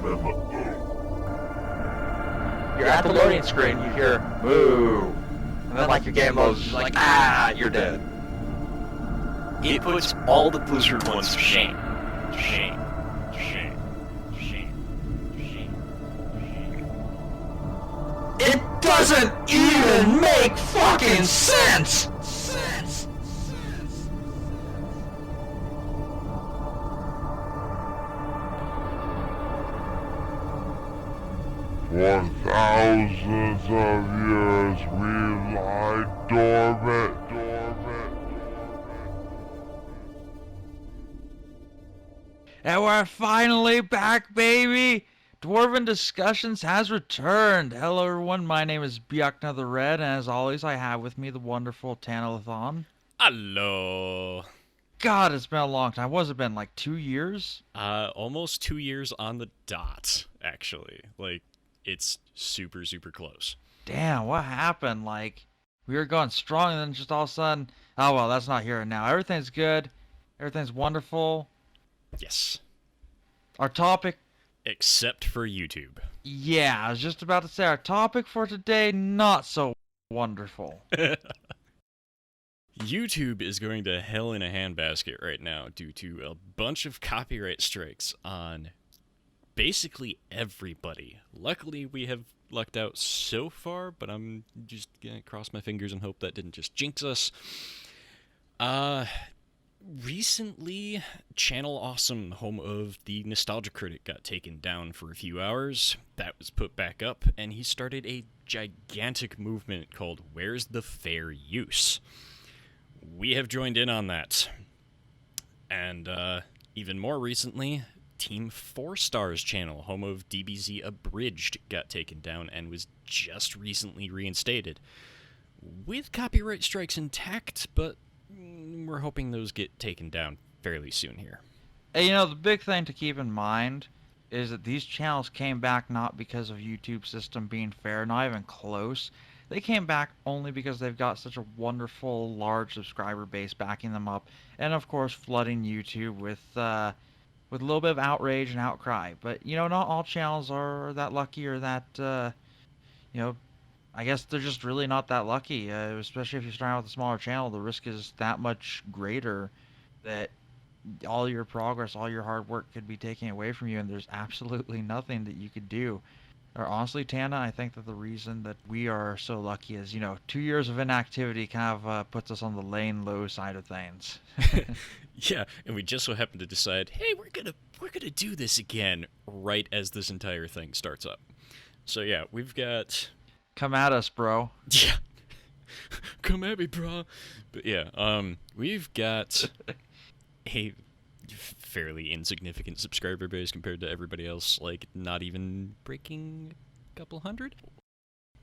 You're at the loading screen, you hear moo, and then like your game loads, you're like, you're dead. It puts all the Blizzard ones to shame. Shame. Shame. Shame. Shame. It doesn't even make fucking sense! 1,000s of years we lie dormant. And we're finally back, baby! Dwarven Discussions has returned. Hello, everyone. My name is ByucknahTheRed, and as always, I have with me the wonderful Tanaalethan. Hello. God, it's been a long time. What has it been, like 2 years? Almost 2 years on the dot, actually. Like, it's super, super close. Damn, what happened? Like, we were going strong, and then just all of a sudden, oh, well, that's not here and now. Everything's good. Everything's wonderful. Yes. Our topic... Except for YouTube. Yeah, I was just about to say, our topic for today, not so wonderful. YouTube is going to hell in a handbasket right now due to a bunch of copyright strikes on basically everybody. Luckily, we have lucked out so far, but I'm just gonna cross my fingers and hope that didn't just jinx us. Recently, Channel Awesome, home of the Nostalgia Critic, got taken down for a few hours. That was put back up, and he started a gigantic movement called Where's the Fair Use? We have joined in on that. And even more recently, Team 4 Stars channel, home of DBZ Abridged, got taken down and was just recently reinstated. With copyright strikes intact, but we're hoping those get taken down fairly soon here. And, you know, the big thing to keep in mind is that these channels came back not because of YouTube's system being fair, not even close. They came back only because they've got such a wonderful, large subscriber base backing them up, and of course flooding YouTube with a little bit of outrage and outcry. But, you know, not all channels are that lucky or that, you know, I guess they're just really not that lucky, especially if you're starting out with a smaller channel. The risk is that much greater that all your progress, all your hard work could be taken away from you, and there's absolutely nothing that you could do. Or honestly, Tana, I think that the reason that we are so lucky is, you know, 2 years of inactivity kind of puts us on the laying low side of things. Yeah, and we just so happen to decide, hey, we're gonna do this again right as this entire thing starts up. So yeah, we've got... Come at us, bro. Yeah. Come at me, bro. But yeah, we've got a fairly insignificant subscriber base compared to everybody else, like not even breaking a couple hundred.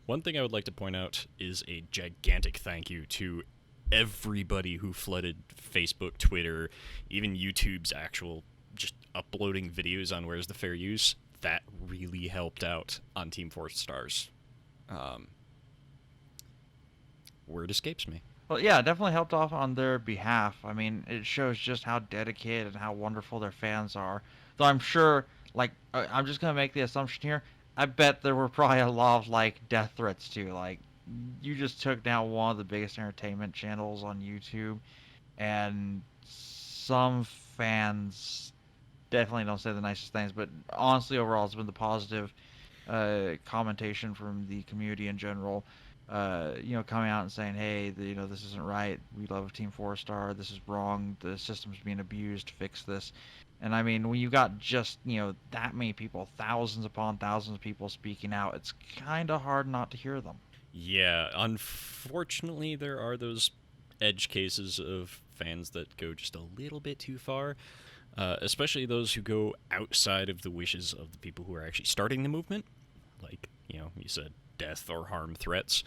One thing I would like to point out is a gigantic thank you to everybody who flooded Facebook, Twitter, even YouTube's actual just uploading videos on Where's the Fair Use. That really helped out on Team 4 Stars. Word escapes me. Well, yeah, it definitely helped off on their behalf. I mean, it shows just how dedicated and how wonderful their fans are. Though I'm sure, like, I'm just going to make the assumption here, I bet there were probably a lot of, like, death threats, too. Like, you just took down one of the biggest entertainment channels on YouTube, and some fans definitely don't say the nicest things, but honestly, overall, it's been the positive commentation from the community in general. You know, coming out and saying, hey, you know, this isn't right. We love Team 4 Star. This is wrong. The system's being abused. Fix this. And I mean, when you got just, you know, that many people, thousands upon thousands of people speaking out, it's kind of hard not to hear them. Yeah, unfortunately, there are those edge cases of fans that go just a little bit too far, especially those who go outside of the wishes of the people who are actually starting the movement. Like, you know, you said death or harm threats.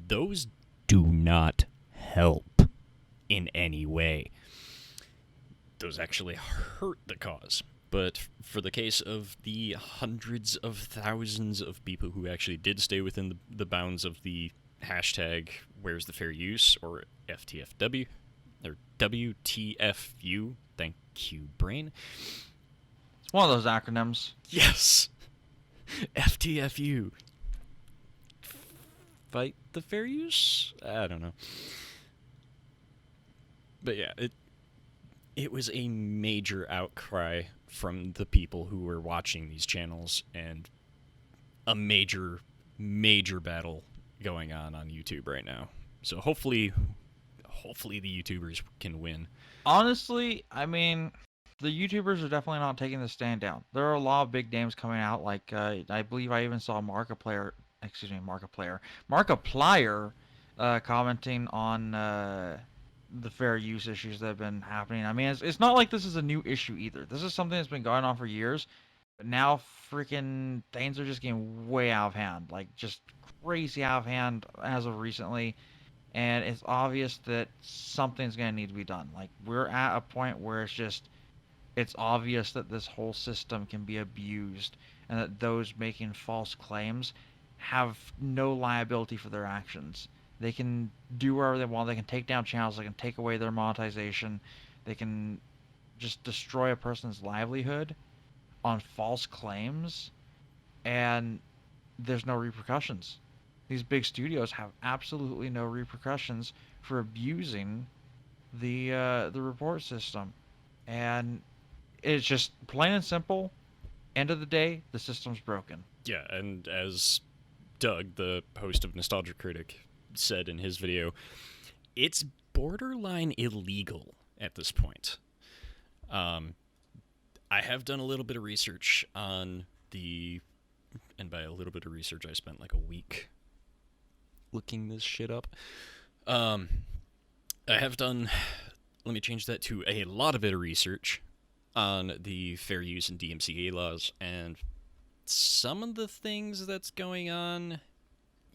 Those do not help in any way. Those actually hurt the cause. But for the case of the hundreds of thousands of people who actually did stay within the bounds of the hashtag Where's the Fair Use, or FTFW, or WTFU, thank you, brain. It's one of those acronyms. Yes. FTFU. Fight the fair use? I don't know. But yeah, it was a major outcry from the people who were watching these channels, and a major battle going on YouTube right now. So hopefully the YouTubers can win. Honestly, I mean, the YouTubers are definitely not taking the stand down. There are a lot of big names coming out. Like I believe I even saw Markiplier commenting on the fair use issues that have been happening. I mean, it's not like this is a new issue either. This is something that's been going on for years, but now freaking things are just getting way out of hand. Like just crazy out of hand as of recently. And it's obvious that something's going to need to be done. Like we're at a point where it's obvious that this whole system can be abused and that those making false claims have no liability for their actions. They can do whatever they want. They can take down channels. They can take away their monetization. They can just destroy a person's livelihood on false claims, and there's no repercussions. These big studios have absolutely no repercussions for abusing the report system, and it's just plain and simple. End of the day, the system's broken. Yeah, and as Doug, the host of Nostalgia Critic, said in his video, it's borderline illegal at this point. I have done a little bit of research on and by a little bit of research, I spent like a week looking this shit up. I have done, let me change that to a lot of bit of research on the fair use and DMCA laws, and some of the things that's going on,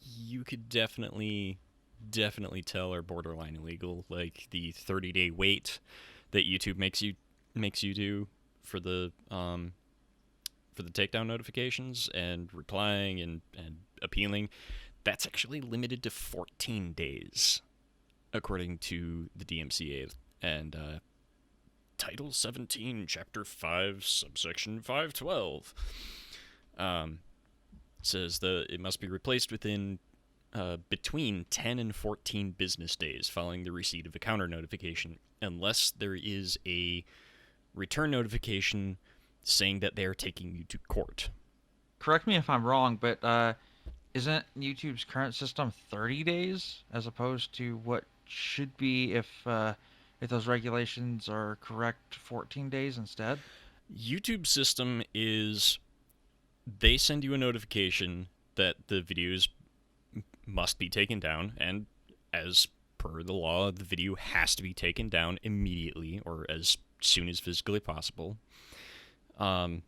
you could definitely tell are borderline illegal, like the 30-day wait that YouTube makes you do for the takedown notifications and replying and appealing. That's actually limited to 14 days, according to the DMCA and Title 17, Chapter 5, Subsection 512. Says that it must be replaced within between 10 and 14 business days following the receipt of a counter notification, unless there is a return notification saying that they are taking you to court. Correct me if I'm wrong, but isn't YouTube's current system 30 days as opposed to what should be if those regulations are correct, 14 days instead? YouTube's system is they send you a notification that the videos must be taken down, and as per the law, the video has to be taken down immediately or as soon as physically possible. And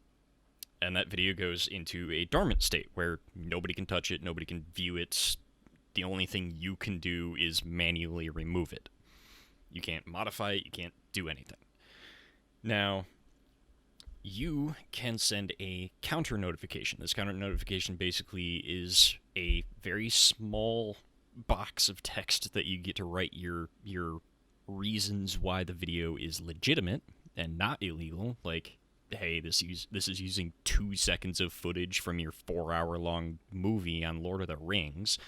that video goes into a dormant state where nobody can touch it, nobody can view it. The only thing you can do is manually remove it. You can't modify it, you can't do anything. Now, you can send a counter notification. This counter notification basically is a very small box of text that you get to write your reasons why the video is legitimate and not illegal, like, hey, this is using 2 seconds of footage from your 4-hour-long movie on Lord of the Rings.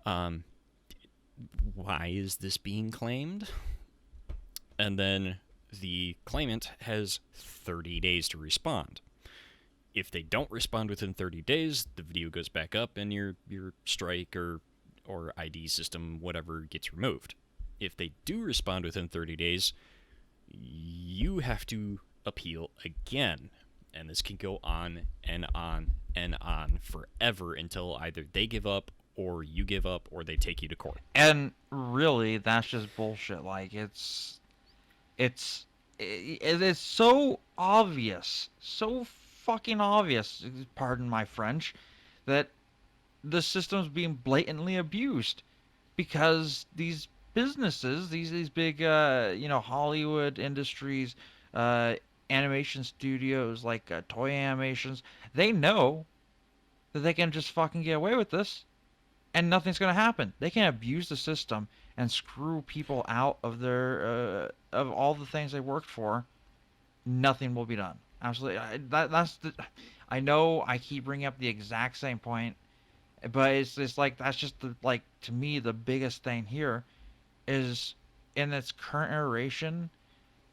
Why is this being claimed? And then the claimant has 30 days to respond. If they don't respond within 30 days, the video goes back up and your strike or ID system, whatever, gets removed. If they do respond within 30 days, you have to appeal again. And this can go on and on and on forever until either they give up or you give up or they take you to court. And really, that's just bullshit. Like, it's so obvious, so fucking obvious, pardon my French, that the system's being blatantly abused because these businesses, these big, Hollywood industries, animation studios like Toy Animations, they know that they can just fucking get away with this and nothing's going to happen. They can abuse the system and screw people out of their of all the things they worked for. Nothing will be done. Absolutely. I know I keep bringing up the exact same point, but it's like that's just the like to me the biggest thing here is in its current iteration,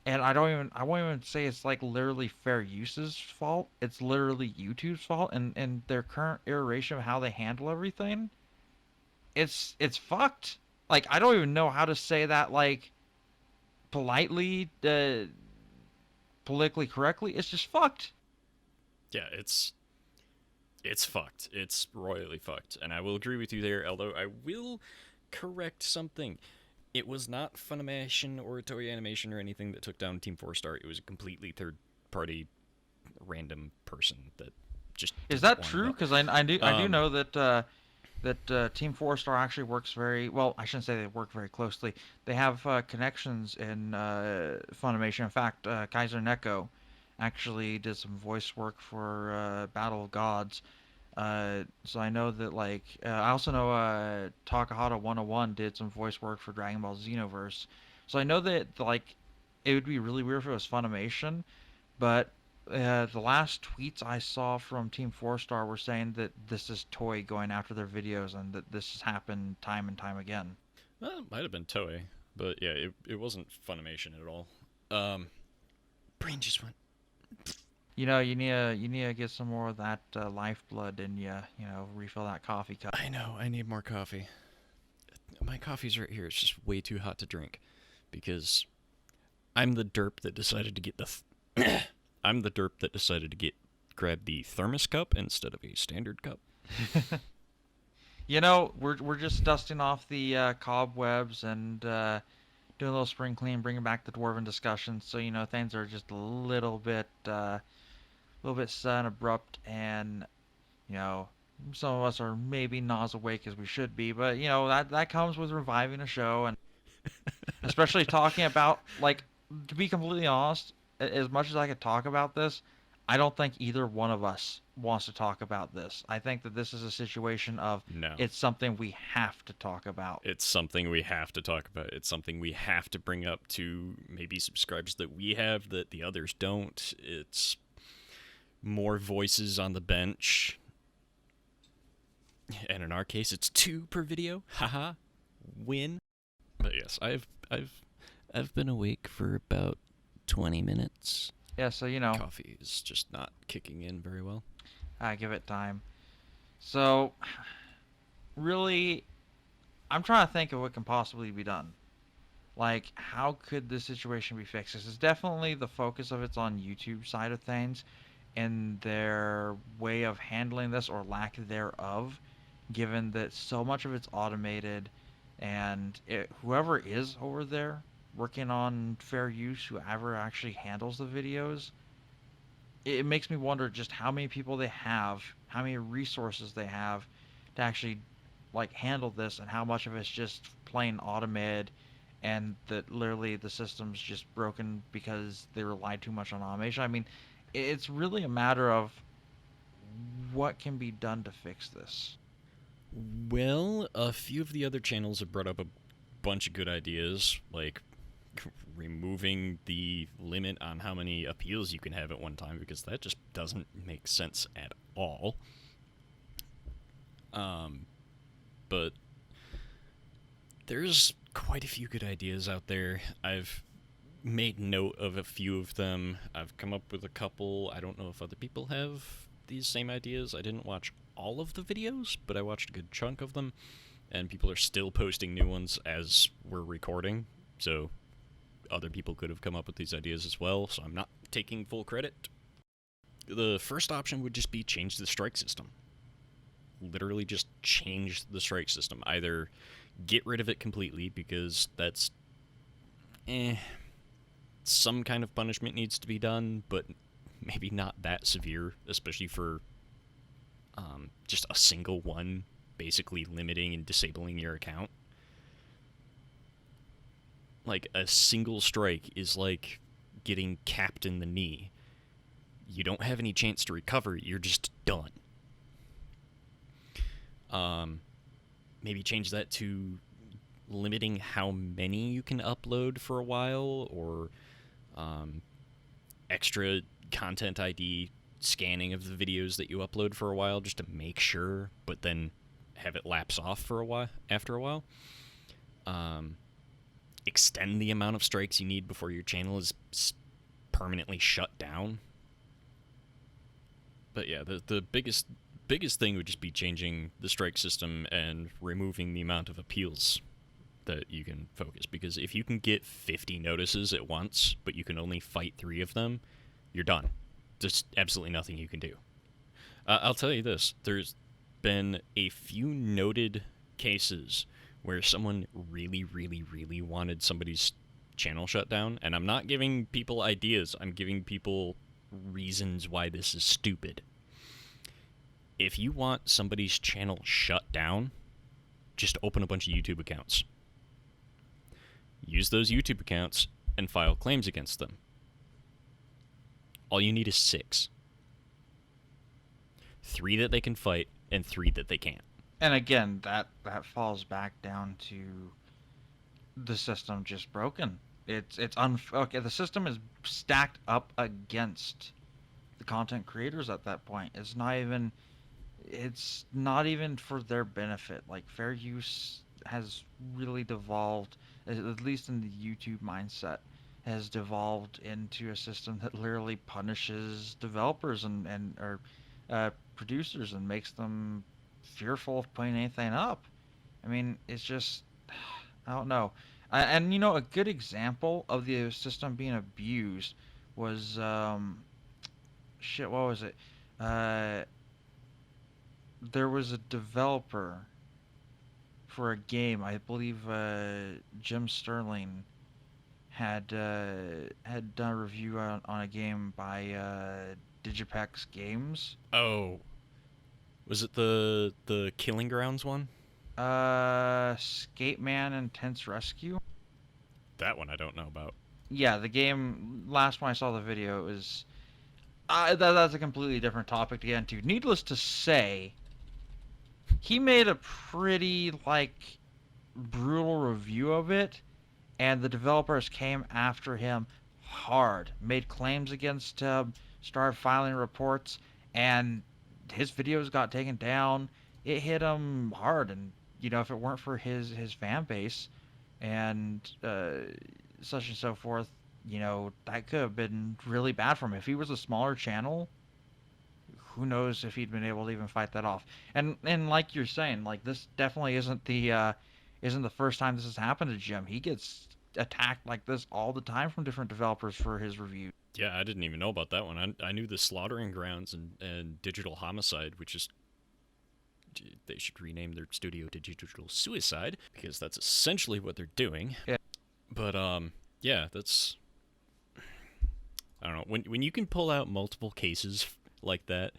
and I won't even say it's like literally fair use's fault. It's literally YouTube's fault, and their current iteration of how they handle everything. It's fucked. Like I don't even know how to say that like politely, politically correctly. It's just fucked. Yeah, it's fucked. It's royally fucked. And I will agree with you there, although I will correct something. It was not Funimation or Toei Animation or anything that took down Team 4 Star. It was a completely third-party random person that just Is didn't that want it true? up. Because I do know that Team 4 Star actually works very well. I shouldn't say they work very closely. They have connections in Funimation. In fact, Kaiser Neko actually did some voice work for Battle of Gods. So I know that like I also know Takahata 101 did some voice work for Dragon Ball Xenoverse. So I know that like it would be really weird if it was Funimation, but the last tweets I saw from Team 4 Star were saying that this is Toei going after their videos and that this has happened time and time again. Well, it might have been Toei, but yeah, it wasn't Funimation at all. Um, brain just went. You need to get some more of that lifeblood in you. You know, refill that coffee cup. I know, I need more coffee. My coffee's right here. It's just way too hot to drink because I'm the derp that decided to get I'm the derp that decided to grab the thermos cup instead of a standard cup. You know, we're just dusting off the cobwebs and doing a little spring clean, bringing back the dwarven discussion. So you know things are just a little bit sudden, abrupt, and you know some of us are maybe not as awake as we should be. But you know that comes with reviving a show, and especially talking about like to be completely honest, as much as I could talk about this, I don't think either one of us wants to talk about this. I think that this is a situation of No. it's something we have to talk about. It's something we have to talk about. It's something we have to bring up to maybe subscribers that we have that the others don't. It's more voices on the bench. And in our case, it's 2 per video. Haha. Win. But yes, I've been awake for about 20 minutes. Yeah, so you know, Coffee is just not kicking in very well. I give it time. So, really, I'm trying to think of what can possibly be done. Like, how could this situation be fixed? This is definitely the focus of it's on YouTube side of things and their way of handling this or lack thereof, given that so much of it's automated and whoever is over there working on fair use, whoever actually handles the videos, it makes me wonder just how many people they have, how many resources they have to actually like handle this, and how much of it's just plain automated, and that literally the system's just broken because they rely too much on automation. I mean, it's really a matter of what can be done to fix this. Well, a few of the other channels have brought up a bunch of good ideas, like removing the limit on how many appeals you can have at one time, because that just doesn't make sense at all. But there's quite a few good ideas out there. I've made note of a few of them. I've come up with a couple. I don't know if other people have these same ideas. I didn't watch all of the videos, but I watched a good chunk of them, and people are still posting new ones as we're recording, so other people could have come up with these ideas as well, so I'm not taking full credit. The first option would just be change the strike system. Literally just change the strike system. Either get rid of it completely, because that's some kind of punishment needs to be done, but maybe not that severe, especially for just a single one, basically limiting and disabling your account. Like, a single strike is like getting capped in the knee. You don't have any chance to recover, you're just done. Maybe change that to limiting how many you can upload for a while, or extra content ID scanning of the videos that you upload for a while just to make sure, but then have it lapse off for a while after a while. Extend the amount of strikes you need before your channel is permanently shut down. But yeah, the biggest thing would just be changing the strike system and removing the amount of appeals that you can focus. Because if you can get 50 notices at once, but you can only fight 3 of them, you're done. There's absolutely nothing you can do. I'll tell you this. There's been a few noted cases where someone really, really, really wanted somebody's channel shut down, and I'm not giving people ideas. I'm giving people reasons why this is stupid. If you want somebody's channel shut down, just open a bunch of YouTube accounts. Use those YouTube accounts and file claims against them. All you need is 6. 3 that they can fight, and 3 that they can't. And again, that falls back down to the system just broken. Okay, the system is stacked up against the content creators at that point. It's not even for their benefit. Like, fair use has really devolved, at least in the YouTube mindset, has devolved into a system that literally punishes developers and producers and makes them fearful of putting anything up. I mean, it's just, I don't know. And a good example of the system being abused was what was it? There was a developer for a game. I believe Jim Sterling had done a review on a game by Digipex Games. Oh, was it the Killing Grounds one? Skate Man Intense Rescue. That one I don't know about. Yeah, the game. Last when I saw the video, it was. That's a completely different topic to get into. Needless to say, he made a pretty brutal review of it, and the developers came after him hard, made claims against him, started filing reports, and his videos got taken down. It hit him hard, and if it weren't for his fan base and such and so forth, that could have been really bad for him. If he was a smaller channel, who knows if he'd been able to even fight that off. And like you're saying, this definitely isn't the first time this has happened to Jim. He gets attacked like this all the time from different developers for his reviews. Yeah, I didn't even know about that one. I knew the Slaughtering Grounds and Digital Homicide, which is... They should rename their studio to Digital Suicide, because that's essentially what they're doing. Yeah. But, yeah, that's... I don't know. When you can pull out multiple cases like that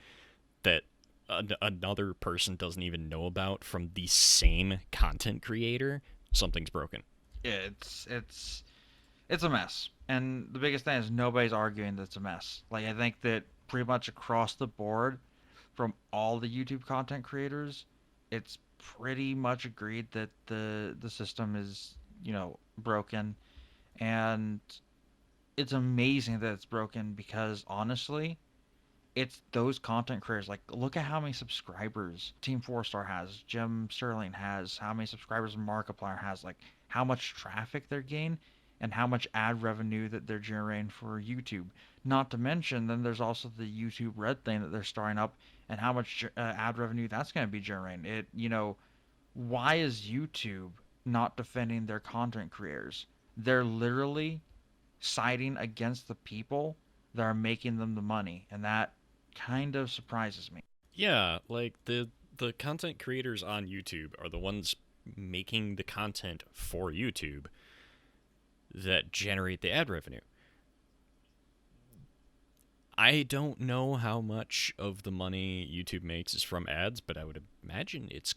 another person doesn't even know about from the same content creator, something's broken. Yeah, it's a mess. And the biggest thing is nobody's arguing that it's a mess. I think that pretty much across the board, from all the YouTube content creators, it's pretty much agreed that the system is, broken. And it's amazing that it's broken because, honestly, it's those content creators. Look at how many subscribers Team 4-Star has, Jim Sterling has, how many subscribers Markiplier has, how much traffic they're getting, and how much ad revenue that they're generating for YouTube. Not to mention, then there's also the YouTube Red thing that they're starting up, and how much ad revenue that's going to be generating. Why is YouTube not defending their content creators? They're literally siding against the people that are making them the money, and that kind of surprises me. Yeah, the content creators on YouTube are the ones making the content for YouTube that generate the ad revenue. I don't know how much of the money YouTube makes is from ads, but I would imagine it's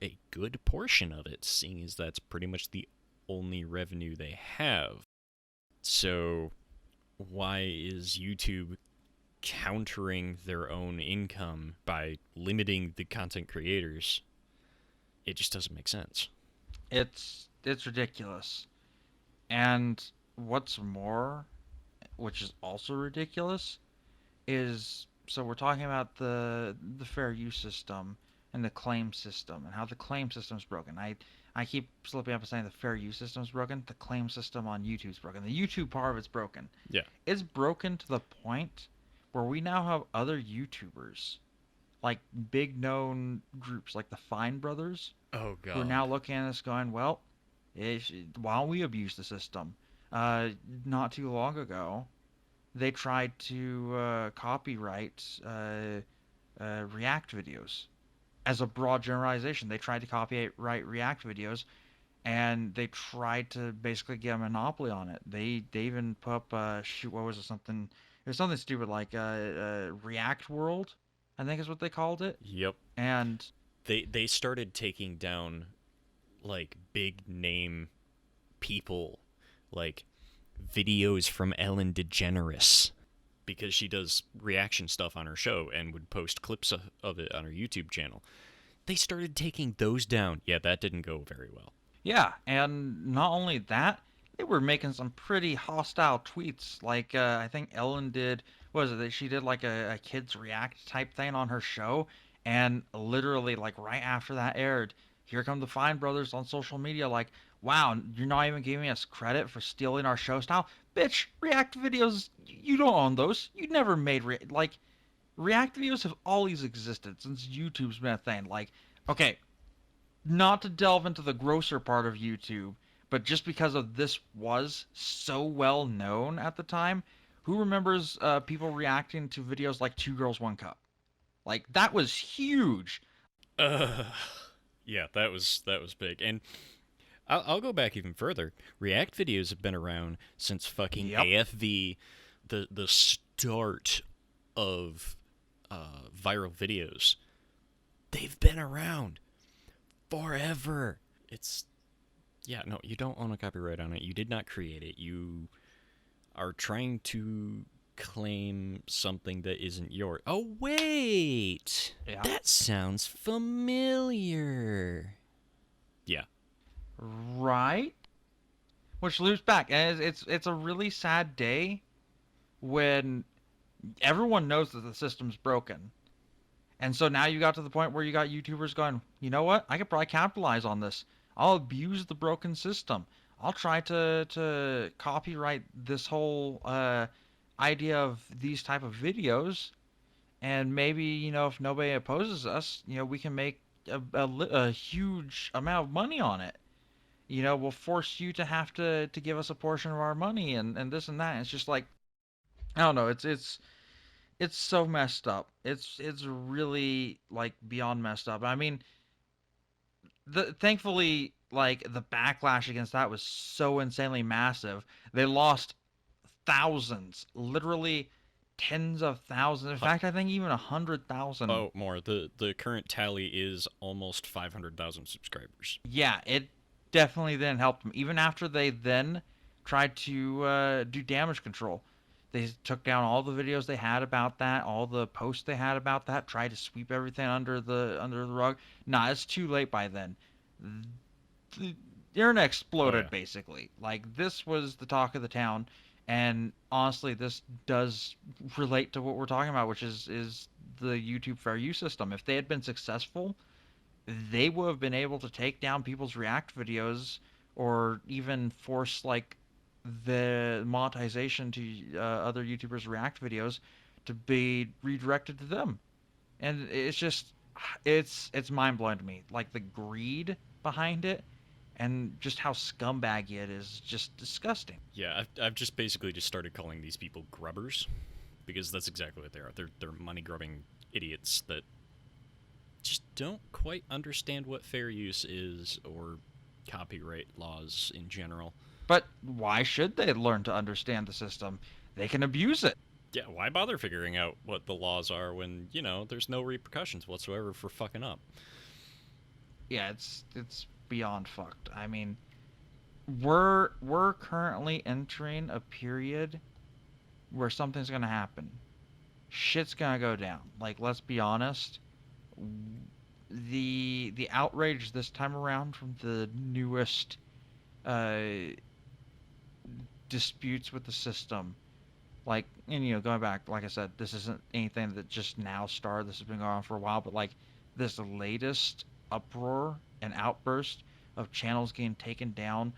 a good portion of it, seeing as that's pretty much the only revenue they have. So why is YouTube countering their own income by limiting the content creators? It just doesn't make sense. It's ridiculous. And what's more, which is also ridiculous, is so we're talking about the fair use system and the claim system and how the claim system's broken. I keep slipping up and saying the fair use system's broken. The claim system on YouTube's broken. The YouTube part of it's broken. Yeah. It's broken to the point where we now have other YouTubers, like big known groups like the Fine Brothers, Oh who are god. now looking at us going, well, why don't we abuse the system? Not too long ago, they tried to copyright React videos. As a broad generalization, they tried to copyright React videos, and they tried to basically get a monopoly on it. They even put up shoot, what was it? It was something stupid like React World, I think is what they called it. Yep. And They started taking down like big name people, like videos from Ellen DeGeneres, because she does reaction stuff on her show and would post clips of it on her YouTube channel. They started taking those down. Yeah, that didn't go very well. yeah, and not only that, they were making some pretty hostile tweets. Like I think Ellen did, what was it? That she did like a kids react type thing on her show, and literally like right after that aired, here come the Fine Brothers on social media like, "Wow, you're not even giving us credit for stealing our show style, bitch! React videos, you don't own those. You never made like React videos have always existed since YouTube's been a thing. Like, okay, not to delve into the grosser part of YouTube, but just because of this was so well known at the time, who remembers people reacting to videos like Two Girls One Cup? Like that was huge. Uh, yeah, that was big. And I'll go back even further. React videos have been around since fucking Yep. AFV, the start of viral videos. They've been around forever. It's yeah, no, you don't own a copyright on it. You did not create it. You are trying to claim something that isn't yours. Oh wait, Yeah. that sounds familiar. Yeah. Right? Which loops back, and it's a really sad day when everyone knows that the system's broken. And so now you got to the point where you got YouTubers going, you know what? I could probably capitalize on this. I'll abuse the broken system. I'll try to copyright this whole idea of these type of videos, and maybe if nobody opposes us, we can make a huge amount of money on it. We'll force you to have to give us a portion of our money and this and that. And it's just like I don't know. It's so messed up. It's really like beyond messed up. I mean, thankfully like the backlash against that was so insanely massive. They lost thousands, literally tens of thousands. In fact, I think even 100,000. Oh, more. The current tally is almost 500,000 subscribers. Yeah, it definitely then helped them. Even after they then tried to do damage control. They took down all the videos they had about that, all the posts they had about that, tried to sweep everything under the rug. Nah, it's too late by then. The internet exploded Oh, yeah. basically. Like this was the talk of the town, and honestly, this does relate to what we're talking about, which is the YouTube fair use system. If they had been successful, they would have been able to take down people's React videos or even force like the monetization to other YouTubers' React videos to be redirected to them. And it's just it's mind blowing to me. Like the greed behind it and just how scumbaggy it is just disgusting. Yeah, I've just basically just started calling these people grubbers, because that's exactly what they are. They're money grubbing idiots that just don't quite understand what fair use is or copyright laws in general. But why should they learn to understand the system? They can abuse it. Yeah, why bother figuring out what the laws are when, there's no repercussions whatsoever for fucking up? Yeah, it's beyond fucked. I mean, we're currently entering a period where something's gonna happen. Shit's gonna go down. Like, let's be honest. The outrage this time around from the newest uh, disputes with the system Like, and going back, like I said, this isn't anything that just now started. This has been going on for a while, but like this latest uproar and outburst of channels getting taken down,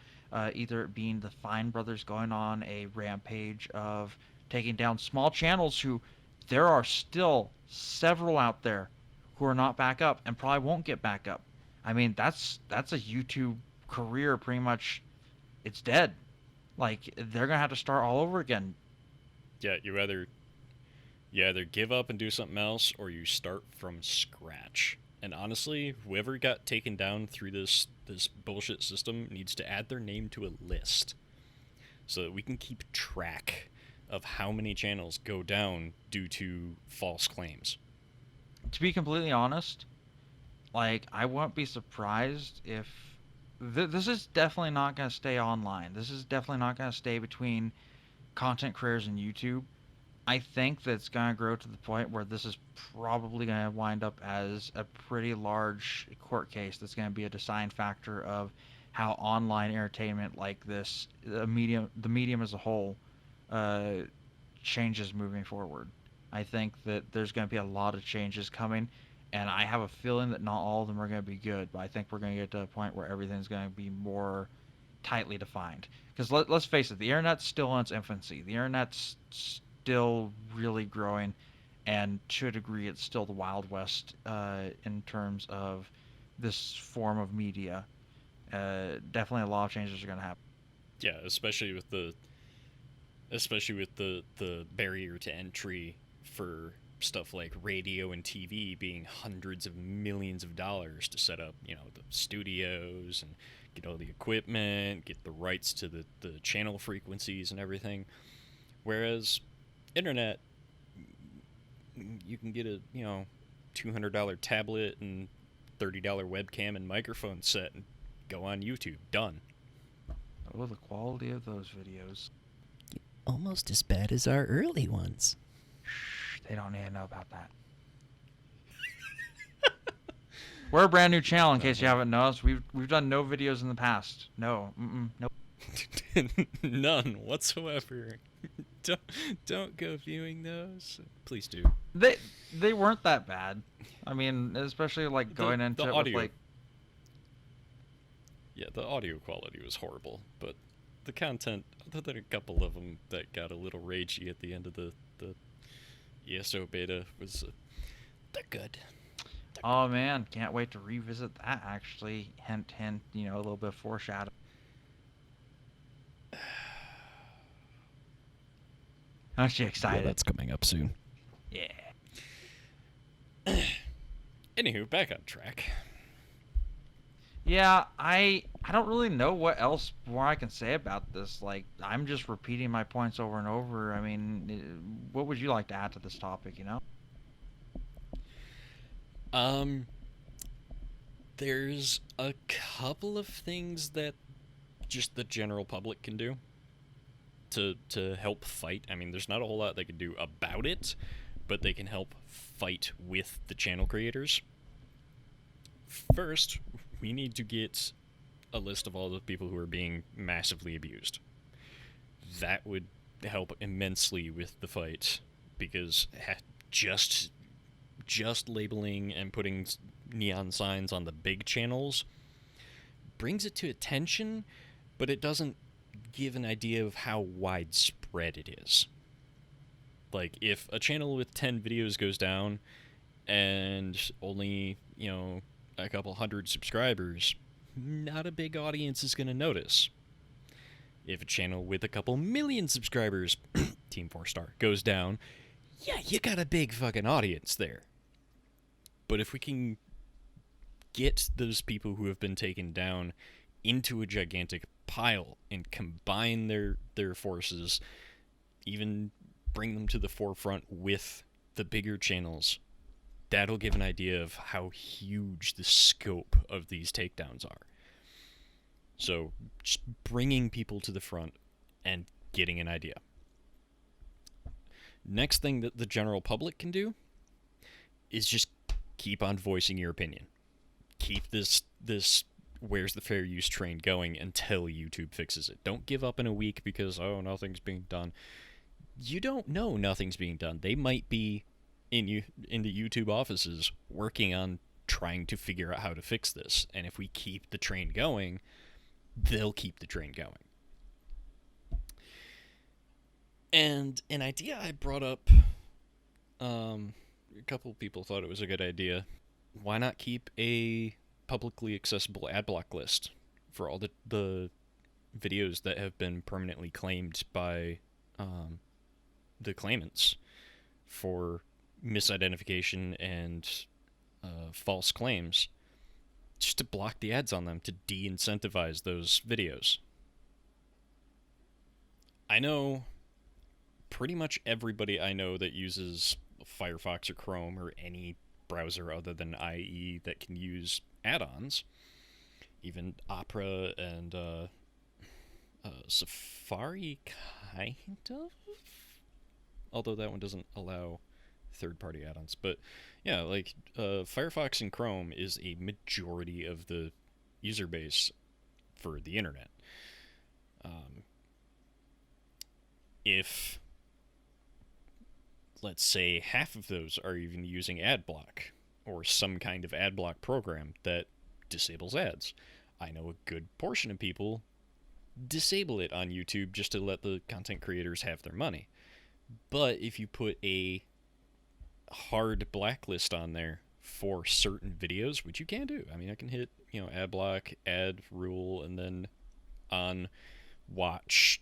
either it being the Fine brothers going on a rampage of taking down small channels who there are still several out there who are not back up and probably won't get back up. I mean, that's a YouTube career pretty much, it's dead. Like they're gonna have to start all over again. Yeah, you either give up and do something else, or you start from scratch. And honestly, whoever got taken down through this bullshit system needs to add their name to a list so that we can keep track of how many channels go down due to false claims. To be completely honest, like I won't be surprised if this is definitely not going to stay online. This is definitely not going to stay between content creators and YouTube. I think that it's going to grow to the point where this is probably going to wind up as a pretty large court case that's going to be a deciding factor of how online entertainment like this, the medium as a whole, uh, changes moving forward. I think that there's going to be a lot of changes coming, and I have a feeling that not all of them are going to be good, but I think we're going to get to a point where everything's going to be more tightly defined. Because let's face it, the internet's still in its infancy. The internet's still really growing, and to a degree, it's still the Wild West in terms of this form of media. Definitely, a lot of changes are going to happen. Yeah, especially with the barrier to entry for stuff like radio and TV being hundreds of millions of dollars to set up, the studios and get all the equipment, get the rights to the channel frequencies and everything. Whereas internet, you can get a, $200 tablet and $30 webcam and microphone set and go on YouTube. Done. Oh, the quality of those videos. Almost as bad as our early ones. Shh, they don't need to know about that. We're a brand new channel, in case you haven't noticed. We've done no videos in the past. No, nope. None whatsoever. Don't go viewing those. Please do. They weren't that bad. I mean, especially like going into the it audio. with like. Yeah, the audio quality was horrible, but the content, other than a couple of them that got a little ragey at the end of the ESO beta, was they're good. Oh man, can't wait to revisit that. Actually, hint, a little bit of foreshadow. Aren't you excited? Yeah, that's coming up soon. Yeah. Anywho, back on track. Yeah, I don't really know what else more I can say about this. Like, I'm just repeating my points over and over. I mean, what would you like to add to this topic, There's a couple of things that just the general public can do to help fight. I mean, there's not a whole lot they can do about it, but they can help fight with the channel creators. First, we need to get a list of all the people who are being massively abused. That would help immensely with the fight, because just labeling and putting neon signs on the big channels brings it to attention, but it doesn't give an idea of how widespread it is. Like, if a channel with 10 videos goes down and only, a couple hundred subscribers, not a big audience is going to notice. If a channel with a couple million subscribers, Team 4-star, goes down, yeah, you got a big fucking audience there. But if we can get those people who have been taken down into a gigantic pile and combine their forces, even bring them to the forefront with the bigger channels, that'll give an idea of how huge the scope of these takedowns are. So, just bringing people to the front and getting an idea. Next thing that the general public can do is just keep on voicing your opinion. Keep this where's the fair use train going until YouTube fixes it. Don't give up in a week because, nothing's being done. you don't know nothing's being done. They might be in the YouTube offices working on trying to figure out how to fix this. And if we keep the train going, they'll keep the train going. And an idea I brought up, a couple of people thought it was a good idea. Why not keep a publicly accessible ad block list for all the videos that have been permanently claimed by the claimants for misidentification and false claims, just to block the ads on them, to de-incentivize those videos. I know pretty much everybody I know that uses Firefox or Chrome or any browser other than IE that can use add-ons, even Opera and Safari, kind of? Although that one doesn't allow third-party add-ons. But yeah, like Firefox and Chrome is a majority of the user base for the internet. If, let's say, half of those are even using AdBlock or some kind of AdBlock program that disables ads, I know a good portion of people disable it on YouTube just to let the content creators have their money. But if you put a hard blacklist on there for certain videos, which you can do, I mean, I can hit, ad block, add rule, and then on watch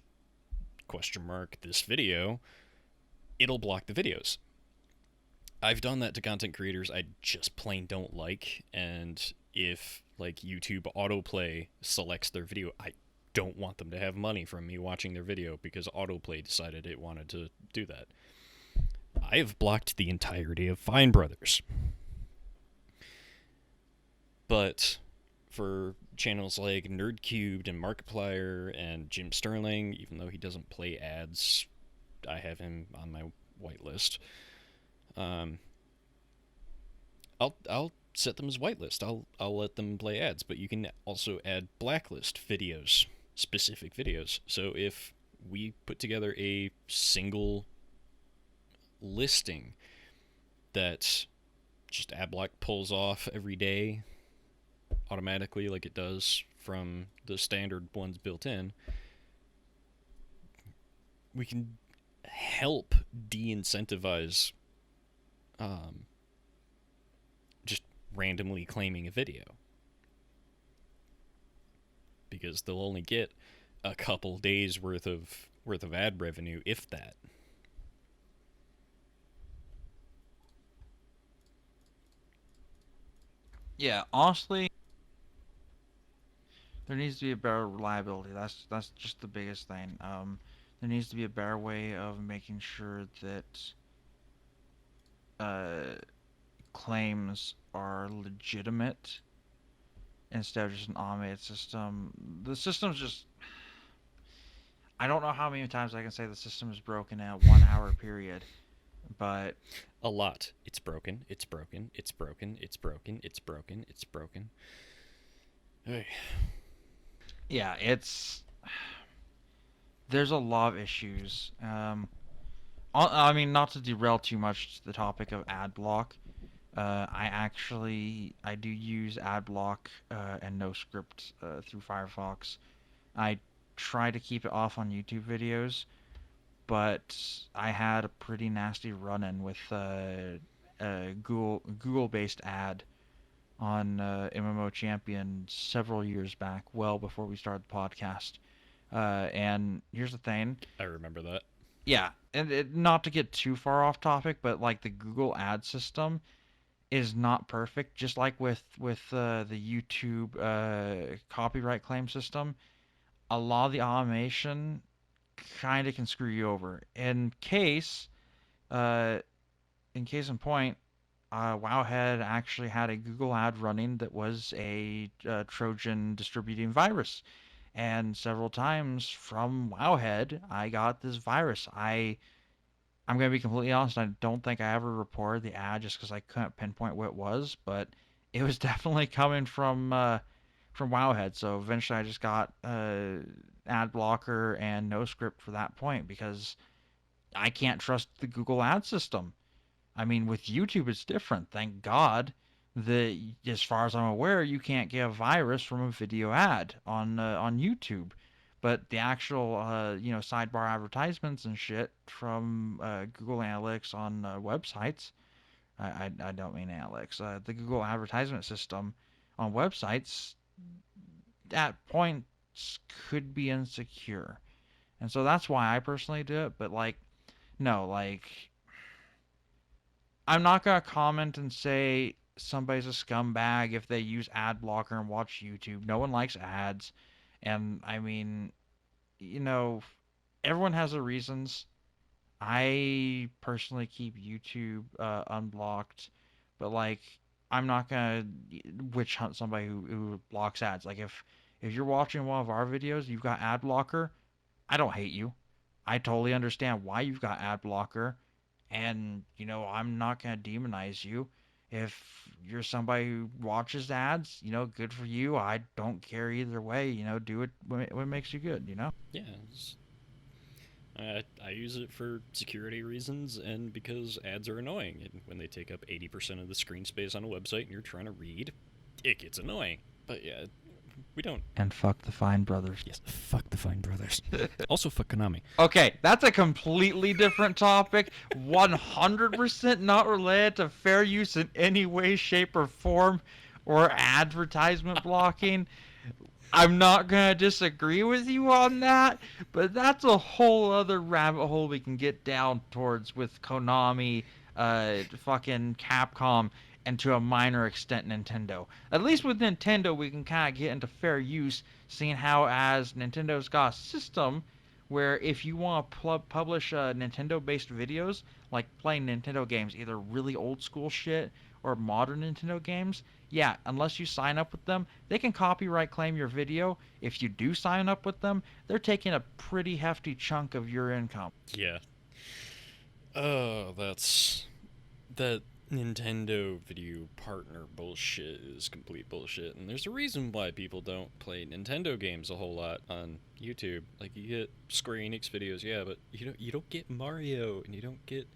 this video, it'll block the videos. I've done that to content creators I just plain don't like, and if like YouTube autoplay selects their video, I don't want them to have money from me watching their video because autoplay decided it wanted to do that. I have blocked the entirety of Fine Brothers. But for channels like Nerdcubed and Markiplier and Jim Sterling, even though he doesn't play ads, I have him on my whitelist. I'll set them as whitelist. I'll let them play ads, but you can also add blacklist videos, specific videos. So if we put together a single listing that just AdBlock pulls off every day automatically like it does from the standard ones built in, we can help de-incentivize just randomly claiming a video, because they'll only get a couple days worth of ad revenue, if that. Yeah, honestly, there needs to be a better reliability. That's just the biggest thing. There needs to be a better way of making sure that claims are legitimate instead of just an automated system. The system's just... I don't know how many times I can say the system is broken in a 1 hour period, but... A lot. It's broken, it's broken, it's broken, it's broken, it's broken, it's broken. Hey. Yeah, there's a lot of issues. I mean, not to derail too much the topic of ad block. I do use ad block and no script through Firefox. I try to keep it off on YouTube videos, but I had a pretty nasty run-in with a Google-based ad on MMO Champion several years back, well before we started the podcast. And here's the thing. I remember that. Yeah, and not to get too far off topic, but like the Google ad system is not perfect. Just like with the YouTube copyright claim system, a lot of the automation kind of can screw you over. In case in point, Wowhead actually had a Google ad running that was a Trojan distributing virus. And several times from Wowhead, I got this virus. I'm going to be completely honest, I don't think I ever reported the ad just because I couldn't pinpoint what it was, but it was definitely coming from Wowhead. So eventually I just got ad blocker and no script for that point, because I can't trust the Google ad system. I mean, with YouTube, it's different. Thank God that, as far as I'm aware, you can't get a virus from a video ad on YouTube. But the actual, sidebar advertisements and shit from Google Analytics on websites, I don't mean Analytics, the Google advertisement system on websites at points could be insecure. And so that's why I personally do it. But, like, no, like, I'm not gonna comment and say somebody's a scumbag if they use ad blocker and watch YouTube. No one likes ads, and I mean, you know, everyone has their reasons. I personally keep YouTube unblocked, but like, I'm not gonna witch hunt somebody who blocks ads. Like, if you're watching one of our videos, you've got ad blocker. I don't hate you. I totally understand why you've got ad blocker, and I'm not gonna demonize you. If you're somebody who watches ads, good for you. I don't care either way. Do it when it makes you good. Yeah, I use it for security reasons and because ads are annoying. And when they take up 80% of the screen space on a website and you're trying to read, it gets annoying. But yeah, we don't. And fuck the Fine Brothers. Yes, fuck the Fine Brothers. Also, fuck Konami. Okay, that's a completely different topic. 100% not related to fair use in any way, shape, or form, or advertisement blocking. I'm not gonna disagree with you on that, but that's a whole other rabbit hole we can get down towards with Konami, fucking Capcom, and to a minor extent Nintendo. At least with Nintendo, we can kind of get into fair use, seeing how as Nintendo's got a system where if you want to publish Nintendo-based videos, like playing Nintendo games, either really old school shit or modern Nintendo games, yeah, unless you sign up with them, they can copyright claim your video. If you do sign up with them, they're taking a pretty hefty chunk of your income. Yeah. Oh, that Nintendo video partner bullshit is complete bullshit, and there's a reason why people don't play Nintendo games a whole lot on YouTube. Like, you get Square Enix videos, yeah, but you don't get Mario, and you don't get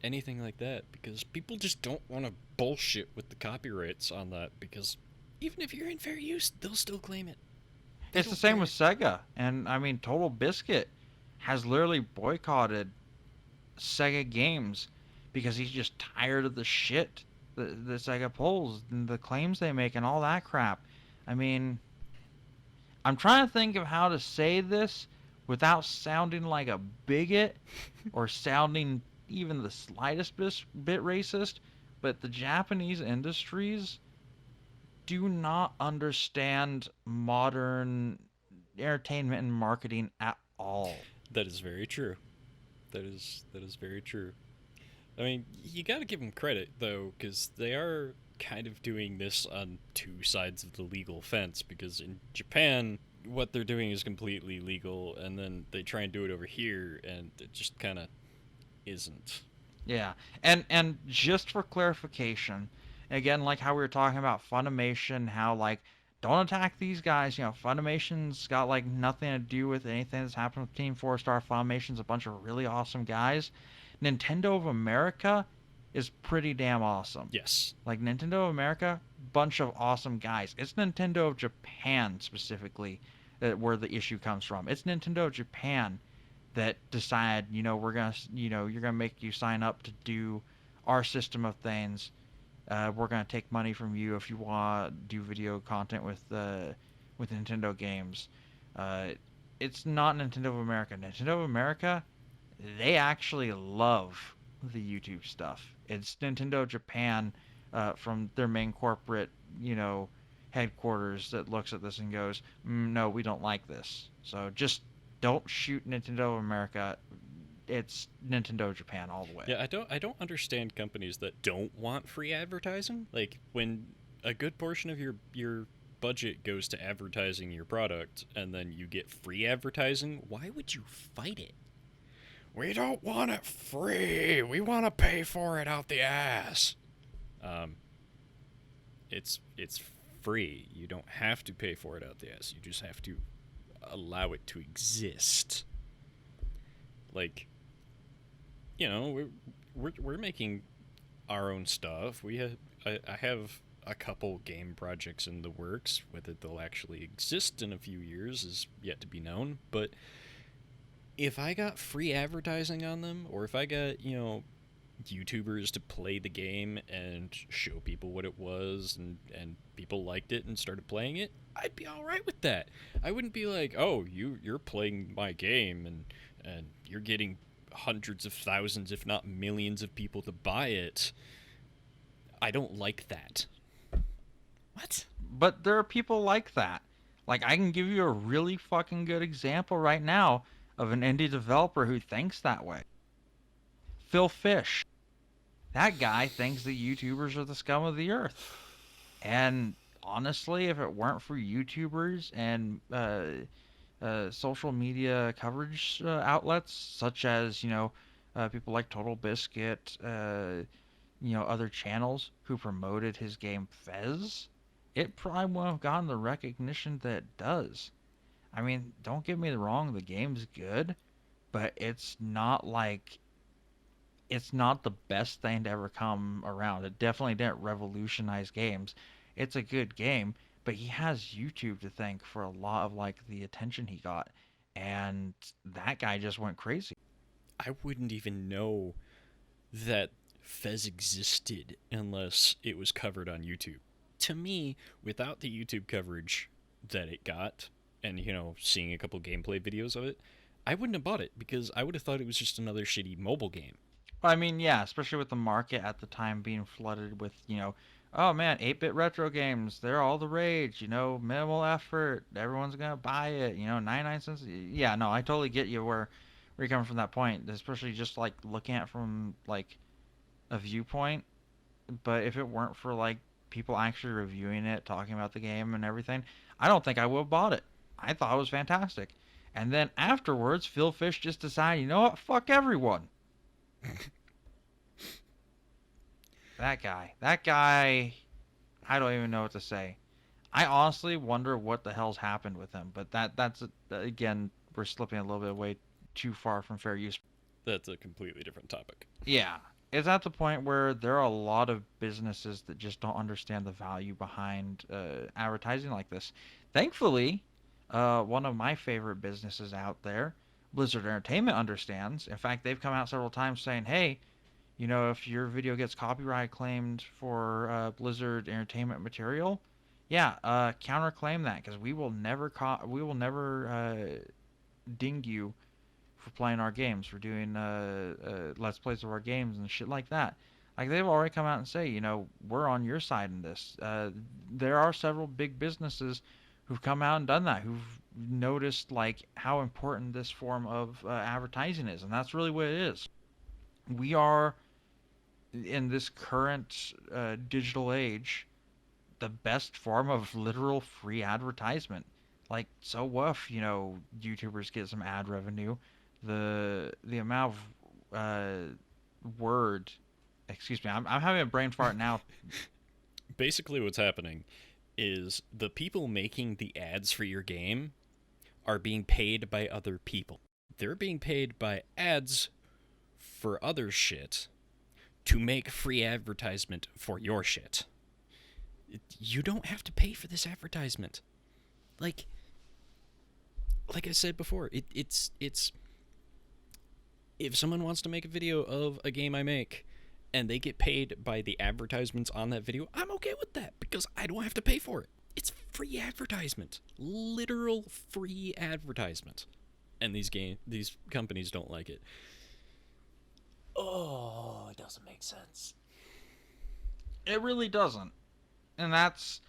anything like that, because people just don't want to bullshit with the copyrights on that, because even if you're in fair use, they'll still claim it. It's the same with Sega, and I mean, Total Biscuit has literally boycotted Sega games because he's just tired of the shit the Sega pulls and the claims they make and all that crap. I mean, I'm trying to think of how to say this without sounding like a bigot or sounding even the slightest bit racist, but the Japanese industries do not understand modern entertainment and marketing at all. That is very true. That is very true. I mean, you gotta give them credit, though, because they are kind of doing this on two sides of the legal fence, because in Japan, what they're doing is completely legal, and then they try and do it over here, and it just kind of isn't. Yeah, and just for clarification, again, like how we were talking about Funimation, how, like, don't attack these guys, Funimation's got, like, nothing to do with anything that's happened with Team 4-Star. Funimation's a bunch of really awesome guys. Nintendo of America is pretty damn awesome. Yes. Like, Nintendo of America, bunch of awesome guys. It's Nintendo of Japan, specifically, where the issue comes from. It's Nintendo of Japan that decided, we're gonna, you're gonna make you sign up to do our system of things. We're gonna take money from you if you want to do video content with Nintendo games. It's not Nintendo of America. Nintendo of America, they actually love the YouTube stuff. It's Nintendo of Japan, from their main corporate, headquarters, that looks at this and goes, no, we don't like this. So just don't shoot Nintendo of America. It's Nintendo of Japan all the way. Yeah, I don't understand companies that don't want free advertising. Like, when a good portion of your budget goes to advertising your product, and then you get free advertising, why would you fight it? We don't want it free. We want to pay for it out the ass. It's free. You don't have to pay for it out the ass. You just have to allow it to exist. Like, you know, we're making our own stuff. I have a couple game projects in the works. Whether they'll actually exist in a few years is yet to be known. But if I got free advertising on them, or if I got, YouTubers to play the game and show people what it was, and people liked it and started playing it, I'd be all right with that. I wouldn't be like, oh, you're playing my game and you're getting hundreds of thousands, if not millions, of people to buy it. I don't like that. What? But there are people like that. Like, I can give you a really fucking good example right now of an indie developer who thinks that way. Phil Fish. That guy thinks that YouTubers are the scum of the earth. And honestly, if it weren't for YouTubers and social media coverage outlets, such as, people like Total Biscuit, other channels who promoted his game Fez, it probably wouldn't have gotten the recognition that it does. I mean, don't get me wrong, the game's good, but it's not the best thing to ever come around. It definitely didn't revolutionize games. It's a good game, but he has YouTube to thank for a lot of like the attention he got, and that guy just went crazy. I wouldn't even know that Fez existed unless it was covered on YouTube. To me, without the YouTube coverage that it got, and seeing a couple gameplay videos of it, I wouldn't have bought it because I would have thought it was just another shitty mobile game. I mean, yeah, especially with the market at the time being flooded with, oh man, 8-bit retro games, they're all the rage, minimal effort, everyone's gonna buy it, 99 cents. Yeah, no, I totally get you where you're coming from that point, especially just like looking at it from like a viewpoint. But if it weren't for like people actually reviewing it, talking about the game and everything, I don't think I would have bought it. I thought it was fantastic. And then afterwards, Phil Fish just decided, you know what, fuck everyone. That guy, I don't even know what to say. I honestly wonder what the hell's happened with him. But that's again, we're slipping a little bit away too far from fair use. That's a completely different topic. Yeah, it's at the point where there are a lot of businesses that just don't understand the value behind advertising like this. Thankfully, one of my favorite businesses out there, Blizzard Entertainment, understands. In fact, they've come out several times saying, hey, if your video gets copyright claimed for Blizzard Entertainment material, yeah, counterclaim that because we will never ding you for playing our games, for doing let's plays of our games and shit like that. Like they've already come out and say, we're on your side in this. There are several big businesses who've come out and done that, who've noticed like how important this form of advertising is, and that's really what it is. We are in this current digital age the best form of literal free advertisement. Like, so what if YouTubers get some ad revenue? The amount of word, excuse me, I'm having a brain fart now. Basically, what's happening is the people making the ads for your game are being paid by other people. They're being paid by ads for other shit to make free advertisement for your shit. You don't have to pay for this advertisement. Like I said before, it's if someone wants to make a video of a game I make and they get paid by the advertisements on that video, I'm okay with that because I don't have to pay for it. It's free advertisement. Literal free advertisement. And these companies don't like it. Oh, it doesn't make sense. It really doesn't. And that's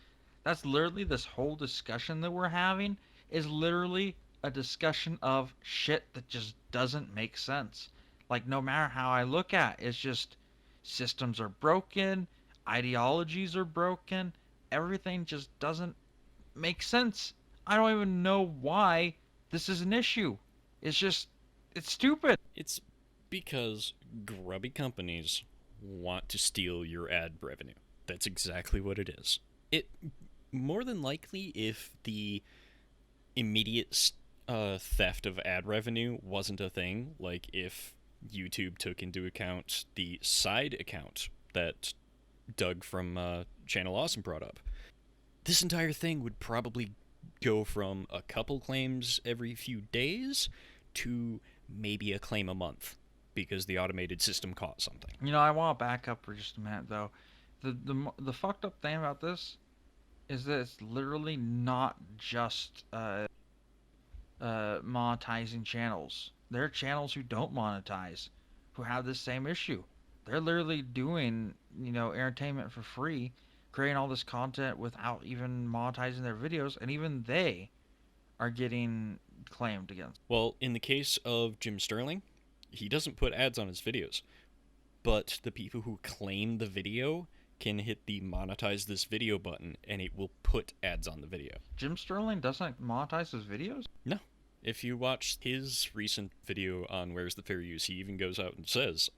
literally this whole discussion that we're having is literally a discussion of shit that just doesn't make sense. Like no matter how I look at it, it's just systems are broken, ideologies are broken, everything just doesn't make sense. I don't even know why this is an issue. It's stupid. It's because grubby companies want to steal your ad revenue. That's exactly what it is. It more than likely, if the immediate theft of ad revenue wasn't a thing, like if YouTube took into account the side account that Doug from Channel Awesome brought up. This entire thing would probably go from a couple claims every few days to maybe a claim a month because the automated system caught something. You know, I want to back up for just a minute though. The fucked up thing about this is that it's literally not just monetizing channels. There are channels who don't monetize who have this same issue. They're literally doing, you know, entertainment for free, creating all this content without even monetizing their videos, and even they are getting claimed against. Well, in the case of Jim Sterling, he doesn't put ads on his videos, but the people who claim the video can hit the monetize this video button and it will put ads on the video. Jim Sterling doesn't monetize his videos? No. If you watch his recent video on Where's the Fair Use, he even goes out and says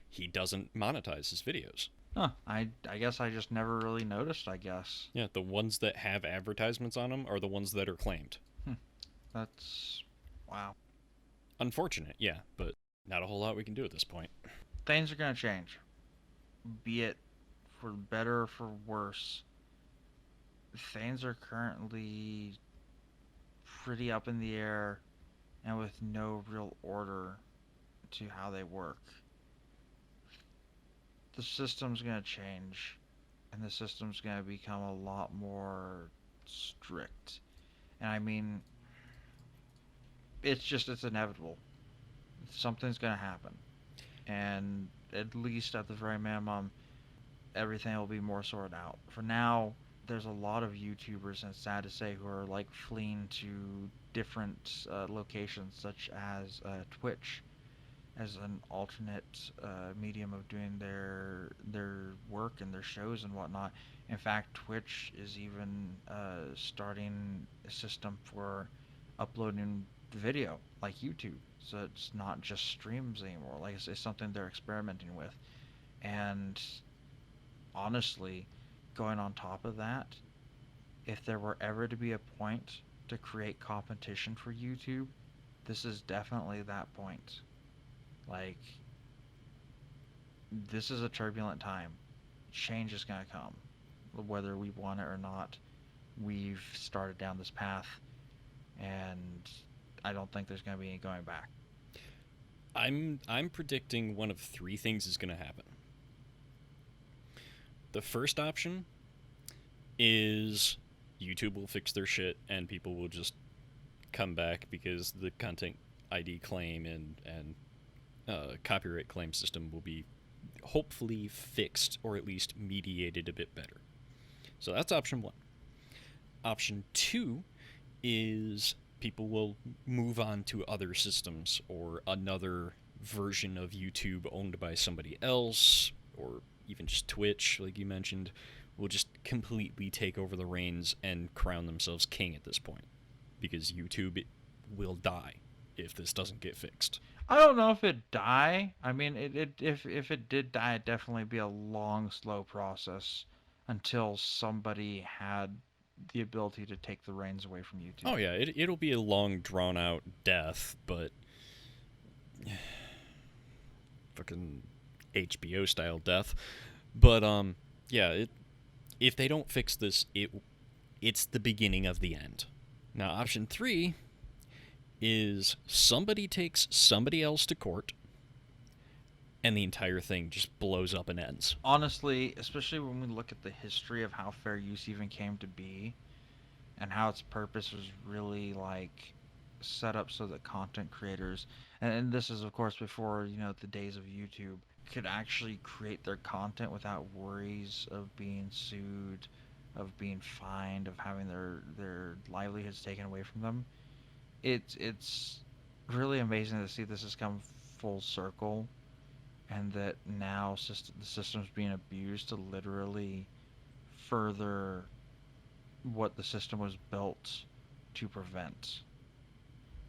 he doesn't monetize his videos. Huh. I guess I just never really noticed, I guess. Yeah, the ones that have advertisements on them are the ones that are claimed. That's... wow. Unfortunate, yeah, but not a whole lot we can do at this point. Things are going to change. Be it for better or for worse. Things are currently pretty up in the air and with no real order to how they work. The system's going to change, and the system's going to become a lot more strict. And I mean, it's inevitable. Something's going to happen. And at least at the very minimum, everything will be more sorted out. For now, there's a lot of YouTubers, and it's sad to say, who are like fleeing to different locations, such as Twitch, as an alternate medium of doing their work and their shows and whatnot. In fact, Twitch is even starting a system for uploading video like YouTube, so it's not just streams anymore. Like it's something they're experimenting with. And honestly, going on top of that, if there were ever to be a point to create competition for YouTube, this is definitely that point. Like, this is a turbulent time. Change is going to come. Whether we want it or not, we've started down this path, and I don't think there's going to be any going back. I'm predicting one of three things is going to happen. The first option is YouTube will fix their shit and people will just come back because the content ID claim and copyright claim system will be hopefully fixed or at least mediated a bit better. So that's option one. Option two is people will move on to other systems or another version of YouTube owned by somebody else, or even just Twitch, like you mentioned, will just completely take over the reins and crown themselves king at this point. Because YouTube will die if this doesn't get fixed. I don't know if it'd die. I mean, if it did die, it'd definitely be a long, slow process until somebody had the ability to take the reins away from YouTube. Oh yeah, it'll be a long, drawn-out death, but fucking HBO-style death. But yeah, if they don't fix this, it's the beginning of the end. Now, option three is somebody takes somebody else to court, and the entire thing just blows up and ends. Honestly, especially when we look at the history of how fair use even came to be, and how its purpose was really like set up so that content creators, and this is of course before, you know, the days of YouTube, could actually create their content without worries of being sued, of being fined, of having their livelihoods taken away from them. It's really amazing to see this has come full circle, and that now the system's being abused to literally further what the system was built to prevent.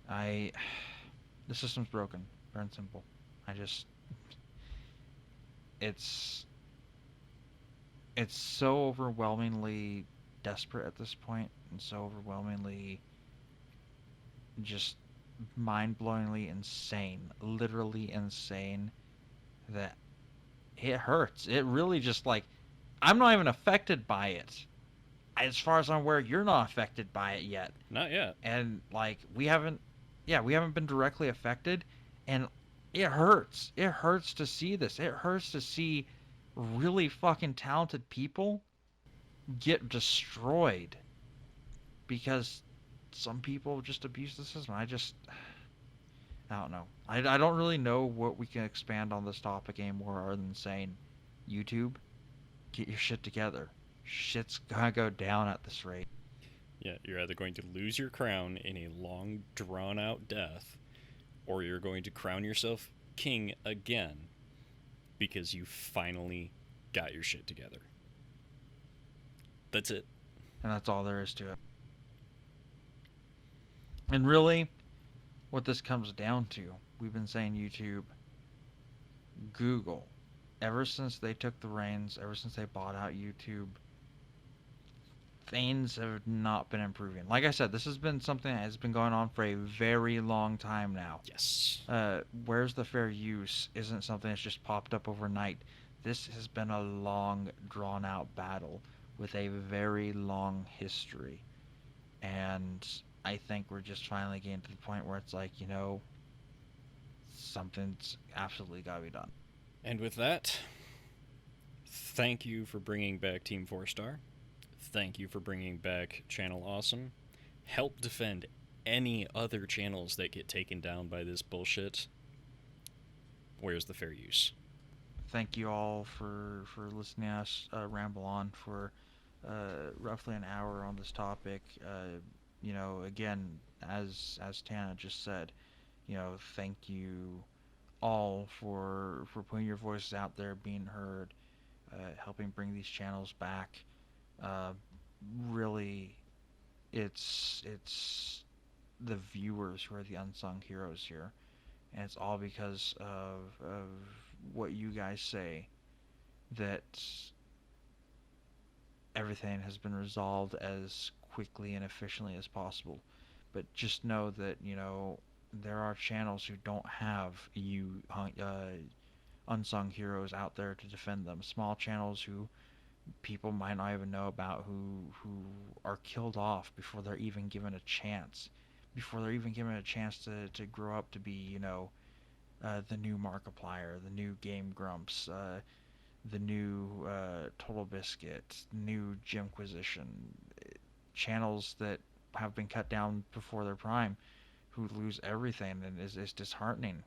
The system's broken, pure and simple. It's so overwhelmingly desperate at this point, and so overwhelmingly just mind-blowingly insane, literally insane, that it hurts. It really just like, I'm not even affected by it. As far as I'm aware, you're not affected by it yet. Not yet. And like we haven't been directly affected, and it hurts. It hurts to see this. It hurts to see really fucking talented people get destroyed because some people just abuse the system. I don't know. I don't really know what we can expand on this topic anymore other than saying, YouTube, get your shit together. Shit's gonna go down at this rate. Yeah, you're either going to lose your crown in a long, drawn-out death, or you're going to crown yourself king again because you finally got your shit together. That's it. And that's all there is to it. And really, what this comes down to, we've been saying YouTube, Google, ever since they took the reins, ever since they bought out YouTube, things have not been improving. Like I said, this has been something that has been going on for a very long time now. Yes. Where's the fair use isn't something that's just popped up overnight. This has been a long, drawn-out battle with a very long history. And I think we're just finally getting to the point where it's like, something's absolutely got to be done. And with that, thank you for bringing back Team 4-Star. Thank you for bringing back Channel Awesome. Help defend any other channels that get taken down by this bullshit. Where's the fair use? Thank you all for listening to us ramble on for roughly an hour on this topic. Again, as Tana just said, thank you all for putting your voices out there, being heard, helping bring these channels back. Really, it's the viewers who are the unsung heroes here, and it's all because of what you guys say, that everything has been resolved as quickly and efficiently as possible. But just know that there are channels who don't have unsung heroes out there to defend them. Small channels who people might not even know about, who are killed off before they're even given a chance, to grow up to be the new Markiplier, the new Game Grumps, the new Total Biscuit, new Jimquisition, channels that have been cut down before their prime, who lose everything, and is disheartening.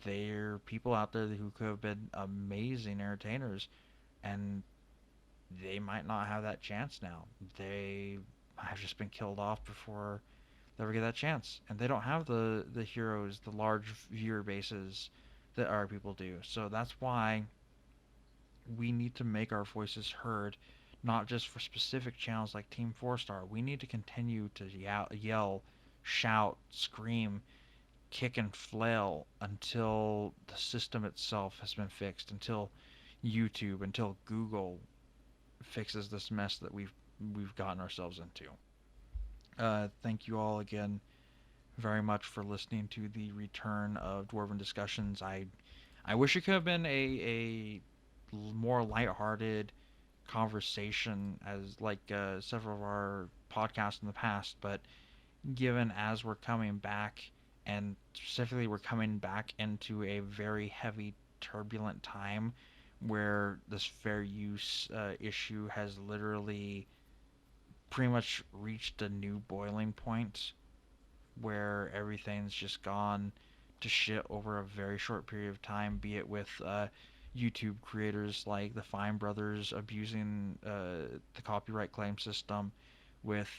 There are people out there who could have been amazing entertainers, and they might not have that chance now. They have just been killed off before they ever get that chance, and they don't have the heroes, the large viewer bases that our people do. So that's why we need to make our voices heard, not just for specific channels like Team 4-Star. We need to continue to yell, shout, scream, kick and flail until the system itself has been fixed, until YouTube, until Google fixes this mess that we've gotten ourselves into. Thank you all again very much for listening to the return of Dwarven Discussions. I wish it could have been a more lighthearted conversation as like several of our podcasts in the past, but given as we're coming back, and specifically we're coming back into a very heavy, turbulent time where this fair use issue has literally pretty much reached a new boiling point, where everything's just gone to shit over a very short period of time, be it with YouTube creators like the Fine Brothers abusing the copyright claim system, with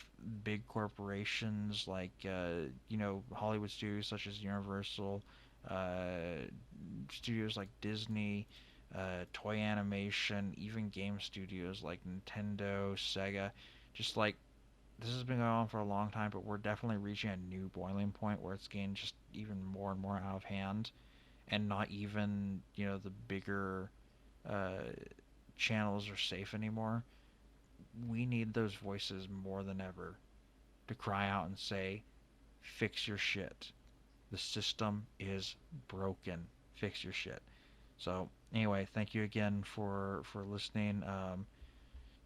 big corporations like Hollywood studios such as Universal, studios like Disney, toy animation, even game studios like Nintendo, Sega. Just like, this has been going on for a long time, but we're definitely reaching a new boiling point where it's getting just even more and more out of hand, and not even the bigger channels are safe anymore. We need those voices more than ever to cry out and say, fix your shit. The system is broken. Fix your shit. So anyway, thank you again for listening.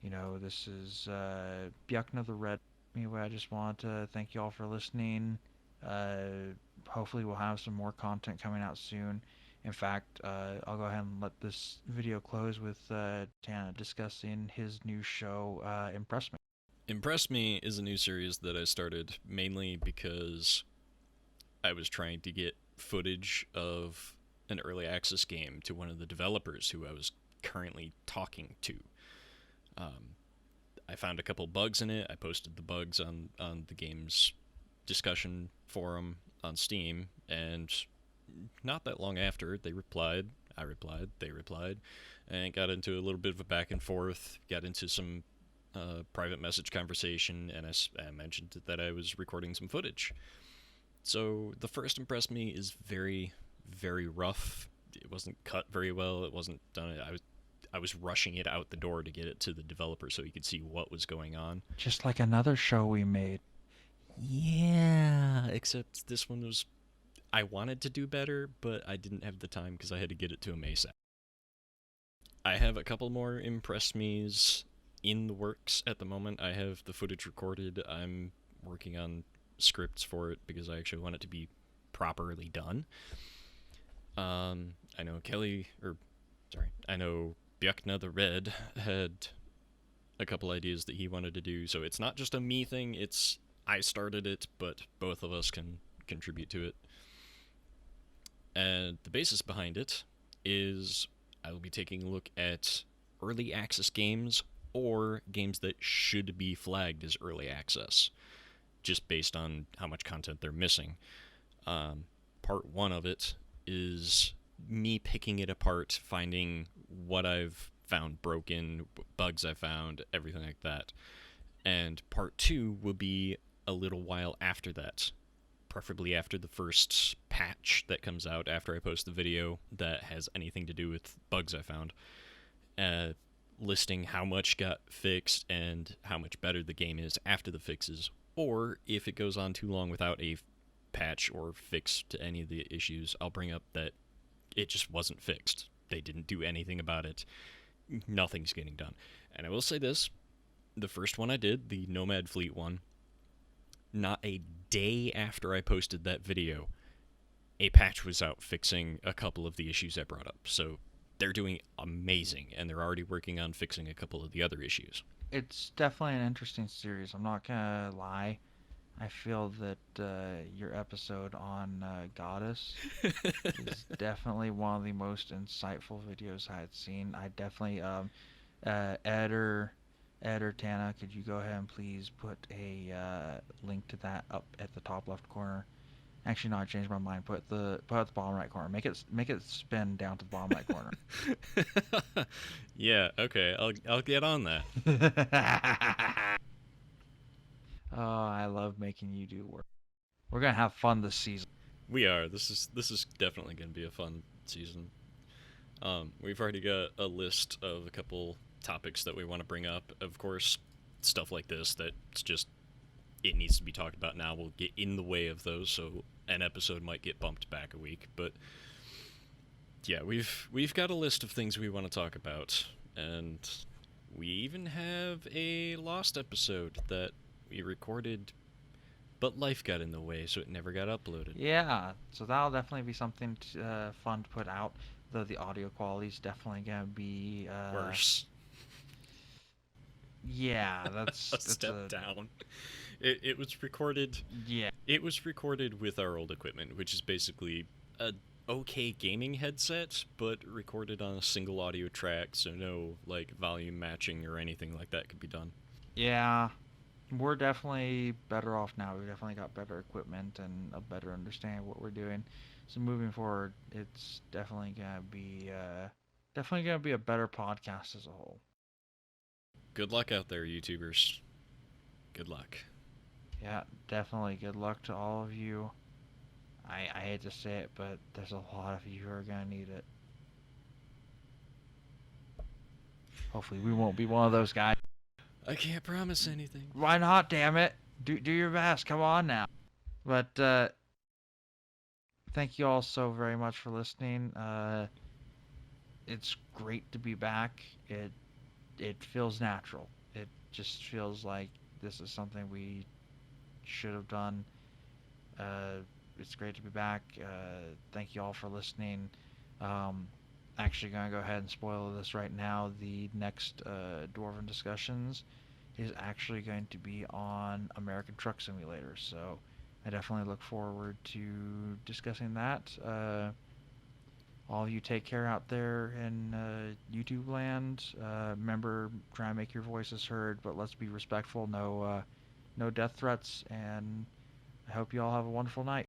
This is ByucknahTheRed. Anyway, I just want to thank you all for listening. Hopefully, we'll have some more content coming out soon. In fact, I'll go ahead and let this video close with Tana discussing his new show, Impress Me. Impress Me is a new series that I started mainly because I was trying to get footage of an early access game to one of the developers who I was currently talking to. I found a couple bugs in it. I posted the bugs on the game's discussion forum on Steam, and not that long after, they replied, I replied, they replied, and got into a little bit of a back and forth, got into some private message conversation, and I mentioned that I was recording some footage. So the first Impress Me is very, very rough. It wasn't cut very well. It wasn't done. I was rushing it out the door to get it to the developer so he could see what was going on. Just like another show we made. Yeah, except this one was... I wanted to do better, but I didn't have the time because I had to get it to him ASAP. I have a couple more Impress Me's in the works at the moment. I have the footage recorded. I'm working on scripts for it because I actually want it to be properly done. I know ByucknahTheRed had a couple ideas that he wanted to do, so it's not just a me thing, it's I started it, but both of us can contribute to it. And the basis behind it is I will be taking a look at early access games or games that should be flagged as early access, just based on how much content they're missing. Part one of it is me picking it apart, finding what I've found broken, bugs I found, everything like that. And part two will be a little while after that, preferably after the first patch that comes out after I post the video that has anything to do with bugs I found, listing how much got fixed and how much better the game is after the fixes, or if it goes on too long without a patch or fix to any of the issues, I'll bring up that it just wasn't fixed. They didn't do anything about it. Nothing's getting done. And I will say this, the first one I did, the Nomad Fleet one, not a day after I posted that video, a patch was out fixing a couple of the issues I brought up. So they're doing amazing, and they're already working on fixing a couple of the other issues. It's definitely an interesting series. I'm not gonna lie. I feel that your episode on Goddess is definitely one of the most insightful videos I had seen. I definitely, Ed or Tana, could you go ahead and please put a link to that up at the top left corner? Actually, no, I changed my mind. Put it at the bottom right corner. Make it spin down to the bottom right corner. Yeah, okay, I'll get on that. Oh, I love making you do work. We're gonna have fun this season. We are. This is definitely going to be a fun season. We've already got a list of a couple topics that we want to bring up. Of course, stuff like this that's just it needs to be talked about now will get in the way of those, so an episode might get bumped back a week. But yeah, we've got a list of things we want to talk about, and we even have a lost episode that we recorded, but life got in the way, so it never got uploaded. Yeah, so that'll definitely be something fun to put out. Though the audio quality is definitely gonna be Worse. Yeah, that's a step down. It was recorded. Yeah. It was recorded with our old equipment, which is basically a okay gaming headset, but recorded on a single audio track, so no like volume matching or anything like that could be done. Yeah. We're definitely better off now. We've definitely got better equipment and a better understanding of what we're doing. So moving forward, it's definitely gonna be a better podcast as a whole. Good luck out there, YouTubers. Good luck. Yeah, definitely. Good luck to all of you. I hate to say it, but there's a lot of you who are gonna need it. Hopefully, we won't be one of those guys. I can't promise anything. Why not? Damn it! Do your best. Come on now. But thank you all so very much for listening. It's great to be back. It feels natural. It just feels like this is something we should have done. It's great to be back. Thank you all for listening. Um, Actually, gonna go ahead and spoil this right now. The next Dwarven discussions is actually going to be on American Truck Simulator, so I definitely look forward to discussing that. All of you take care out there in YouTube land. Remember, try and make your voices heard, but let's be respectful. No death threats, and I hope you all have a wonderful night.